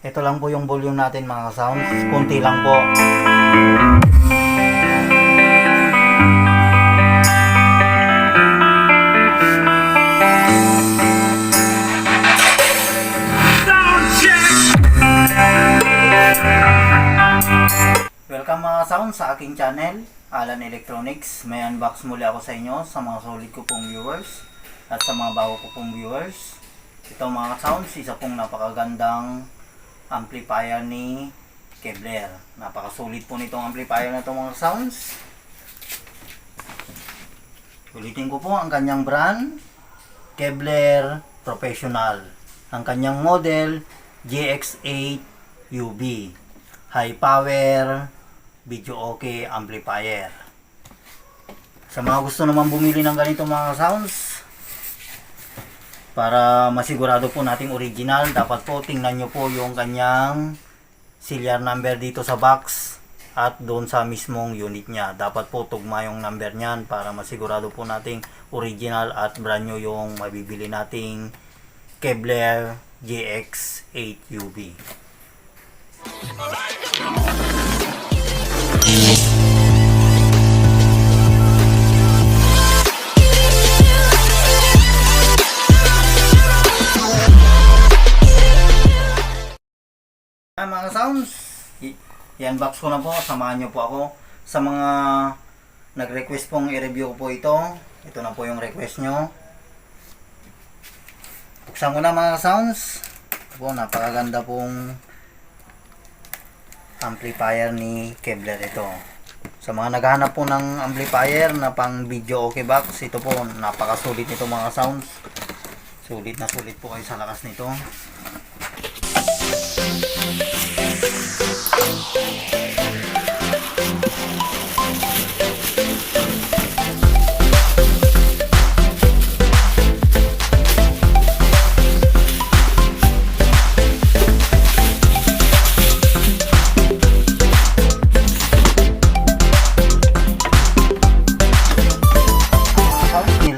Ito lang po yung volume natin mga sounds. Kunti lang po. Welcome mga sounds sa aking channel, Alan Electronics. May unbox muli ako sa inyo sa mga solid ko pong viewers at sa mga bago ko pong viewers. Ito mga sounds, isa pong napakagandang amplifier ni Kevlar. Napakasulit po nitong amplifier na ito mga sounds. Ulitin ko po ang kanyang brand, Kevlar Professional. Ang kanyang model, GX8 UB. High power video okay amplifier. Sa mga gusto naman bumili ng ganito mga sounds, para masigurado po nating original, dapat po tingnan nyo po yung kanyang serial number dito sa box at doon sa mismong unit nya. Dapat po tugma yung number nyan para masigurado po nating original at brand new yung mabibili nating Kevlar GX8 UB. Mga sounds, i-unbox ko na po. Samahan nyo po ako. Sa mga nag-request pong i-review ko po ito, ito na po yung request nyo. Buksan ko na mga sounds. Ito po, napakaganda pong amplifier ni Kevlar ito. Sa mga naghahanap po ng amplifier na pang video okay box, ito po, napakasulit nito mga sounds. Sulit na sulit po kayo sa lakas nito.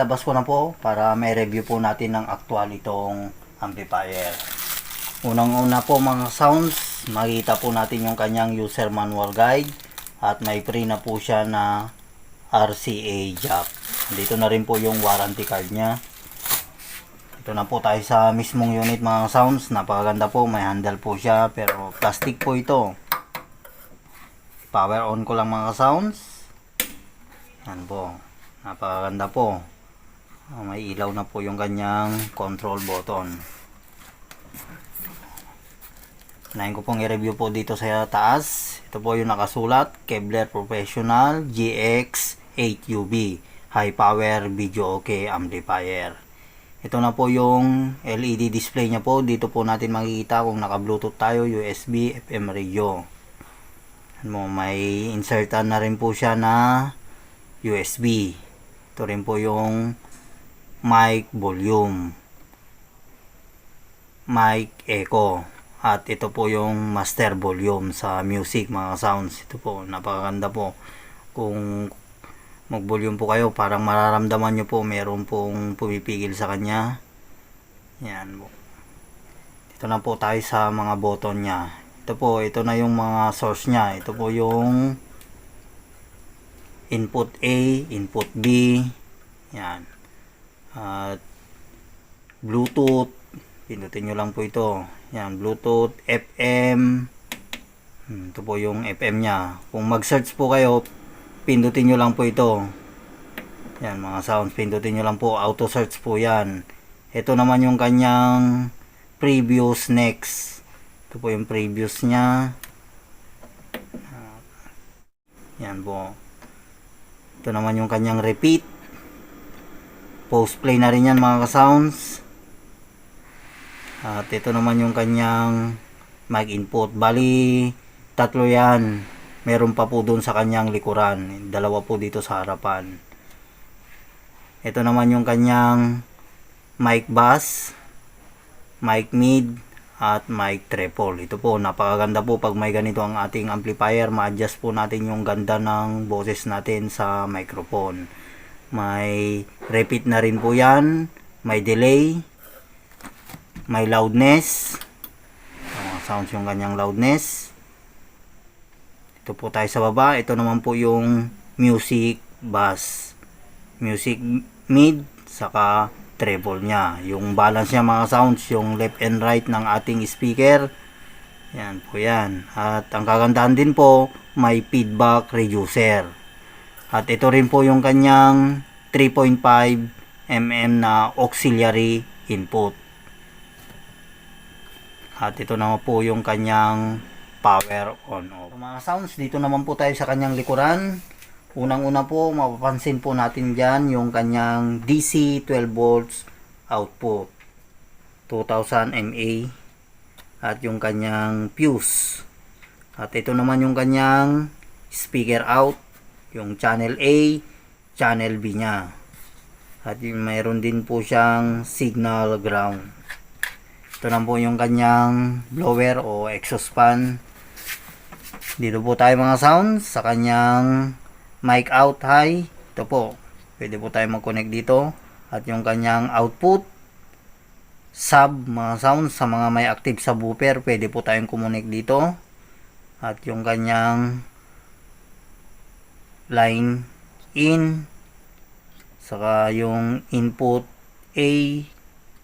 Nilabas ko na po para may review po natin ng actual itong amplifier. Unang-una po mga sounds, makita po natin yung kanyang user manual guide at may free na po siya na RCA jack. Dito na rin po yung warranty card niya. Ito na po tayo sa mismong unit mga sounds. Napakaganda po, may handle po siya pero plastic po ito. Power on ko lang mga sounds. Yan po, napakaganda po. May ilaw na po yung kanyang control button. Unahin ko pong i-review po dito sa taas. Ito po yung nakasulat, Kevlar Professional GX8 UB High Power Video Okay Amplifier. Ito na po yung LED display niya po. Dito po natin makikita kung naka-Bluetooth tayo, USB, FM radio. May insertan na rin po siya na USB. Ito rin po yung mic volume, mic echo, at ito po yung master volume sa music mga sounds. Ito po, napakaganda po. Kung mag volume po kayo, parang mararamdaman nyo po meron pong pumipigil sa kanya. Yan po. Ito na po tayo sa mga button nya. Ito po, ito na yung mga source nya. Ito po yung input A, input B, yan, at Bluetooth, pindutin nyo lang po ito. Yan, Bluetooth, FM. Ito po yung FM nya. Kung mag-search po kayo, pindutin nyo lang po ito. Yan mga sounds, pindutin nyo lang po. Auto search po yan. Ito naman yung kanyang previous next. Ito po yung previous nya. Yan po. Ito naman yung kanyang repeat. Post play na rin yan mga sounds. At ito naman yung kanyang mic input. Bali, tatlo yan. Meron pa po doon sa kanyang likuran. Dalawa po dito sa harapan. Ito naman yung kanyang mic bass, mic mid, at mic treble. Ito po, napakaganda po pag may ganito ang ating amplifier. Ma-adjust po natin yung ganda ng boses natin sa microphone. May repeat na rin po yan. May delay. May loudness. mga sounds yung kanyang loudness. Ito po tayo sa baba. Ito naman po yung music bass, music mid, saka treble nya. Yung balance nya mga sounds, yung left and right ng ating speaker. Yan po yan. At ang kagandahan din po, may feedback reducer. At ito rin po yung kanyang 3.5 mm na auxiliary input. At ito naman po yung kanyang power on off. Mga sounds, dito naman po tayo sa kanyang likuran. Unang-una po, mapapansin po natin dyan yung kanyang DC 12 volts output 2000 mA at yung kanyang fuse. At ito naman yung kanyang speaker out, yung channel A, channel B nya. At mayroon din po siyang signal ground. Ito na po yung kanyang blower o exhaust fan. Dito po tayo mga sounds sa kanyang mic out high. Ito po, pwede po tayo mag-connect dito. At yung kanyang output sub mga sounds sa mga may active subwoofer, pwede po tayong connect dito. At yung kanyang line in, saka yung input A,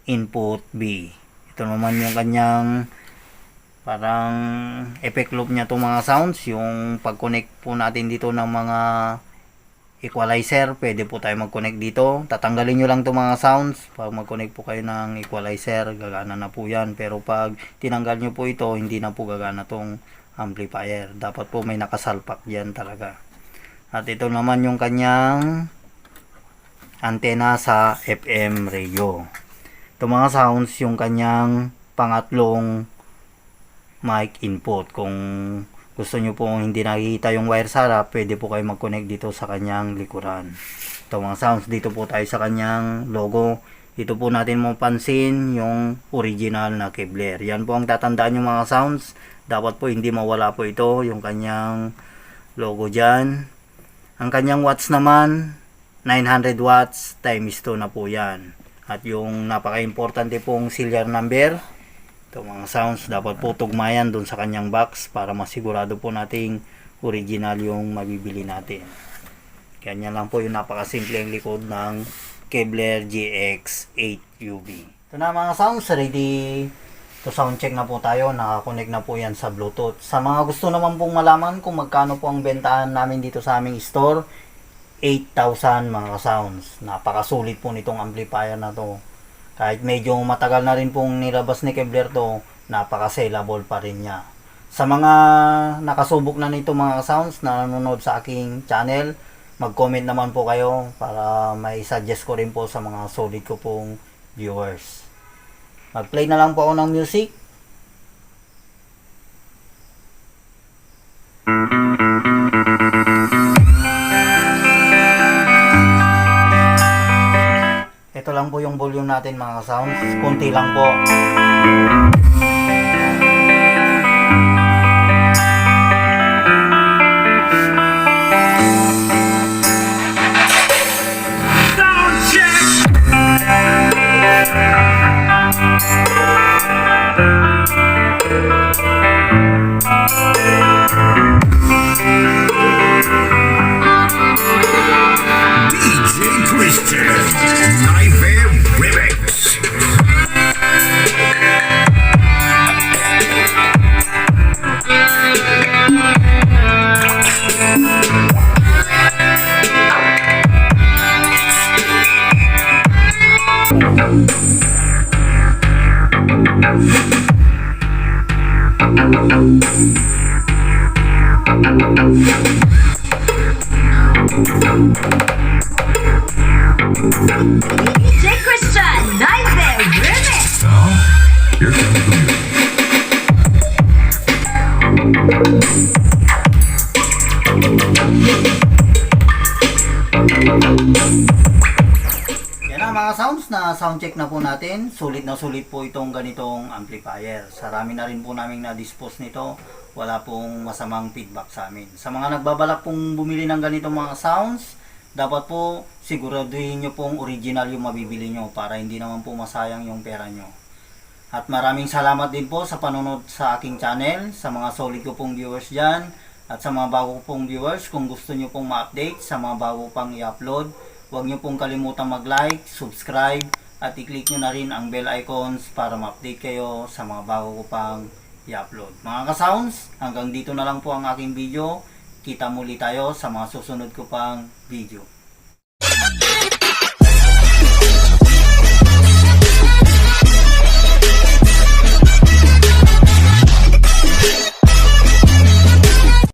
input B. Ito naman yung kanyang parang effect loop nya itong mga sounds. Yung pag-connect po natin dito ng mga equalizer, pwede po tayo mag-connect dito. Tatanggalin nyo lang itong mga sounds. Pag mag-connect po kayo ng equalizer, gagana na po yan. Pero pag tinanggal nyo po ito, hindi na po gagana itong amplifier. Dapat po may nakasalpak dyan talaga. At ito naman yung kanyang antena sa FM radio. Ito mga sounds yung kanyang pangatlong mic input. Kung gusto nyo pong hindi nakikita yung wire sa harap, pwede po kayo mag-connect dito sa kanyang likuran. Ito mga sounds, dito po tayo sa kanyang logo. Dito po natin mapansin yung original na Kevlar. Yan po ang tatandaan yung mga sounds. Dapat po hindi mawala po ito, yung kanyang logo dyan. Ang kanyang watts naman, 900 watts times 2 na po yan. At yung napaka-importante pong serial number, ito mga sounds, dapat po tugmayan dun sa kanyang box para masigurado po nating original yung mabibili natin. Ganyan lang po yung napakasimpleng likod ng Kevlar GX8 UV. Ito na mga sounds, ready to sound check na po tayo. Nakakonect na po yan sa Bluetooth. Sa mga gusto naman pong malaman kung magkano po ang bentahan namin dito sa aming store, 8,000 mga sounds. Napakasulit po nitong amplifier na to. Kahit medyo matagal na rin pong nilabas ni Kevlar to, napaka-sellable pa rin niya. Sa mga nakasubok na nito mga sounds na nanonood sa aking channel, mag-comment naman po kayo para may suggest ko rin po sa mga solid ko pong viewers. Mag-play na lang po ako ng music. Ito lang po yung volume natin mga sounds. Kunti lang po. Sound check. DJ Christian, Nightmare Remix. DJ Christian, Nightmare Remix. Now, here comes the music. Yan ang mga sounds na sound check na po natin. Sulit na sulit po itong ganitong amplifier. Sarami na rin po namin na-dispose nito. Wala pong masamang feedback sa amin. Sa mga nagbabalak pong bumili ng ganitong mga sounds, dapat po siguraduhin nyo pong original yung mabibili nyo para hindi naman po masayang yung pera nyo. At maraming salamat din po sa panonood sa aking channel, sa mga solid ko pong viewers dyan, at sa mga bago ko pong viewers. Kung gusto nyo pong ma-update sa mga bago pang i-upload, huwag nyo pong kalimutan mag-like, subscribe, at i-click nyo na rin ang bell icons para ma-update kayo sa mga bago ko pang i-upload. Mga ka-sounds, hanggang dito na lang po ang aking video. Kita muli tayo sa mga susunod ko pang video.